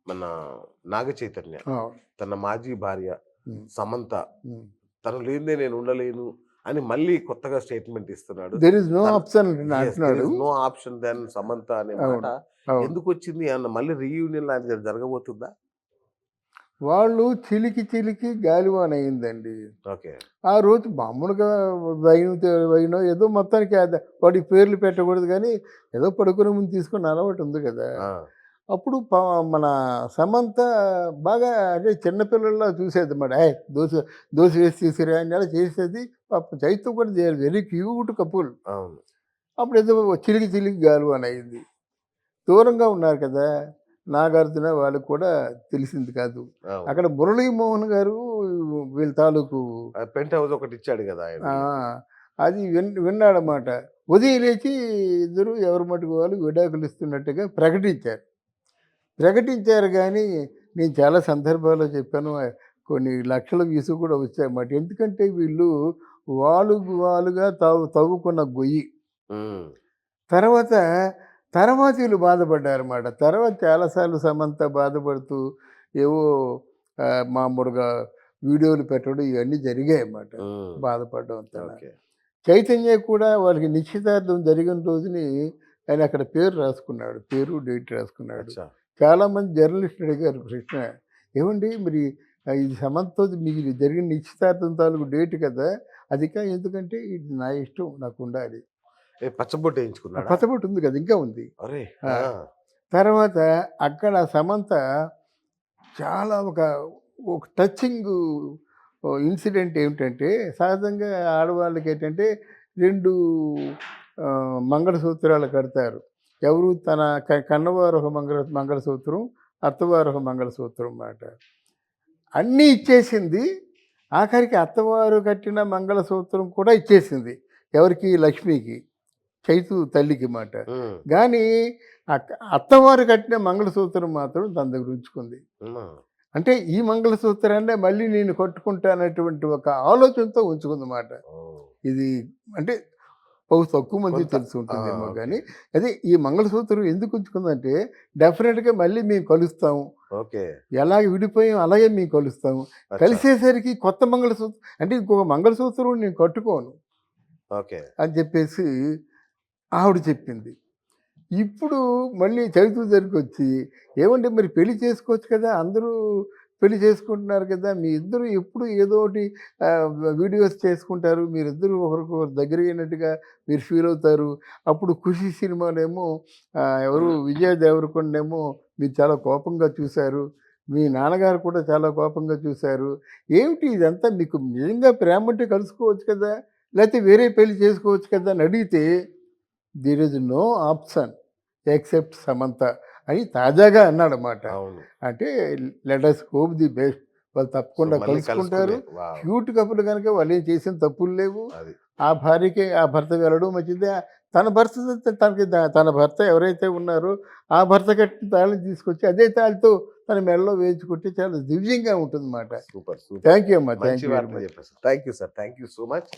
మన నాగ చైతన్య తన మాజీ భార్య సమంత తను లేనిదే నేను ఉండలేను అని మళ్ళీ కొత్తగా స్టేట్మెంట్ ఇస్తున్నాడు. దేర్ ఇస్ నో ఆప్షన్ అంటున్నాడు. నో ఆప్షన్ దెన్ సమంత అనే మాట ఎందుకు వచ్చింది అన్న మళ్ళీ రీయూనియన్ లాంటిది జరగబోతుందా? వాళ్ళు చిలికి గాలివాన అయిందండి. ఓకే. ఆ రోజు మామూలుగా వైనో ఏదో మొత్తానికి వాడికి పేర్లు పెట్టకూడదు కానీ ఏదో పడుకునే ముందు తీసుకున్న అలవాటు ఉంది కదా. అప్పుడు మన సమంత బాగా అంటే చిన్నపిల్లల్లో చూసేది అన్నమాట. దోశ దోశ వేసి తీసుకురా అని అలా చేసేది. పాపం చైతు కూడా వెరీ క్యూట్ కపుల్. అప్పుడు ఏదో చిలికి గాలివాన అయింది. దూరంగా ఉన్నారు కదా నాగార్జున, వాళ్ళకి కూడా తెలిసింది కాదు. అక్కడ మురళీమోహన్ గారు వీళ్ళ తాలూకు పెంట్ హౌస్ ఒకటి ఇచ్చాడు కదా, అది విన్నాడన్నమాట. ఉదయం లేచి ఇద్దరు ఎవరి మటుకు వాళ్ళు విడాకులు ఇస్తున్నట్టుగా ప్రకటించారు కానీ నేను చాలా సందర్భాల్లో చెప్పాను, కొన్ని లక్షల వ్యూస్ కూడా వచ్చాయన్నమాట. ఎందుకంటే వీళ్ళు వాళ్ళుగా తవ్వుకున్న గొయ్యి. తర్వాత వీళ్ళు బాధపడ్డారన్నమాట. తర్వాత చాలాసార్లు సమంత బాధపడుతూ ఏవో మామూలుగా వీడియోలు పెట్టడం ఇవన్నీ జరిగాయన్నమాట. బాధపడడం అంతా. చైతన్య కూడా వాళ్ళకి నిశ్చితార్థం జరిగిన రోజుని ఆయన అక్కడ పేరు రాసుకున్నాడు, పేరు డేట్ రాసుకున్నాడు. చాలామంది జర్నలిస్టులు అడిగారు ప్రశ్న, ఏమండి మరి ఇది సమంతతో మీకు జరిగిన నిశ్చితార్థం తాలూకు డేట్ కదా, అది ఎందుకంటే ఇది నా ఇష్టం, నాకు ఉండాలి. పచ్చబొట్టు వేయించుకున్నాడు. పచ్చబొట్టు ఉంది కదా, ఇంకా ఉంది. తర్వాత అక్కడ సమంత చాలా ఒక టచింగ్ ఇన్సిడెంట్ ఏమిటంటే, సహజంగా ఆడవాళ్ళకి ఏంటంటే 2 మంగళసూత్రాలు కడతారు. ఎవరు తన కన్నవారు ఒక మంగళసూత్రం, అత్తవారు ఒక మంగళసూత్రం అన్నమాట. అన్నీ ఇచ్చేసింది. ఆఖరికి అత్తవారు కట్టిన మంగళసూత్రం కూడా ఇచ్చేసింది. ఎవరికి? లక్ష్మికి, చైతు తల్లికి మాట. కానీ అత్తవారు కట్టిన మంగళసూత్రం మాత్రం తన దగ్గర ఉంచుకుంది. అంటే ఈ మంగళసూత్రాన్ని మళ్ళీ నేను కట్టుకుంటానటువంటి ఒక ఆలోచనతో ఉంచుకుందన్నమాట. ఇది అంటే బహు తక్కువ మంది తెలిసి ఉంటుందేమో కానీ అదే ఈ మంగళసూత్రం ఎందుకు ఉంచుకుందంటే, డెఫినెట్గా మళ్ళీ మేము కలుస్తాము, ఎలాగ విడిపోయాం అలాగే మేము కలుస్తాము, కలిసేసరికి కొత్త మంగళసూత్రం అంటే ఇంకొక మంగళసూత్రం నేను కట్టుకోను అని చెప్పేసి ఆవిడ చెప్పింది. ఇప్పుడు మళ్ళీ చైతు దగ్గరికి వచ్చి, ఏమంటే మరి పెళ్లి చేసుకోవచ్చు కదా, అందరూ పెళ్లి చేసుకుంటున్నారు కదా, మీ ఇద్దరు ఎప్పుడు ఏదో ఒకటి వీడియోస్ చేసుకుంటారు, మీరిద్దరూ ఒకరికొకరు దగ్గర అయినట్టుగా మీరు ఫీల్ అవుతారు. అప్పుడు ఖుషి సినిమానేమో ఎవరు విజయ్ దేవరకొండేమో మీరు చాలా కోపంగా చూశారు, మీ నాన్నగారు కూడా చాలా కోపంగా చూశారు, ఏమిటి ఇదంతా, మీకు నిజంగా ప్రేమ ఉంటే కలుసుకోవచ్చు కదా, లేకపోతే వేరే పెళ్లి చేసుకోవచ్చు కదా అని అడిగితే, there is no option except Samantha అని తాజాగా అన్నాడన్నమాట. అంటే let us hope the best, వాళ్ళు తప్పకుండా కలుసుకుంటారు. క్యూట్ కపుల్ కనుక వాళ్ళు ఏం చేసిన తప్పులు లేవు. ఆ భార్యకి ఆ భర్త వెళ్ళడం మంచిదే. తన భర్త ఎవరైతే ఉన్నారో ఆ భర్త కట్టిన తాళిని తీసుకొచ్చి అదే తాళితో తన మెడలో వేయించుకుంటే చాలా దివ్యంగా ఉంటుంది అన్నమాట. సూపర్. థ్యాంక్ యూ అమ్మా. Thank you sir, thank you so much.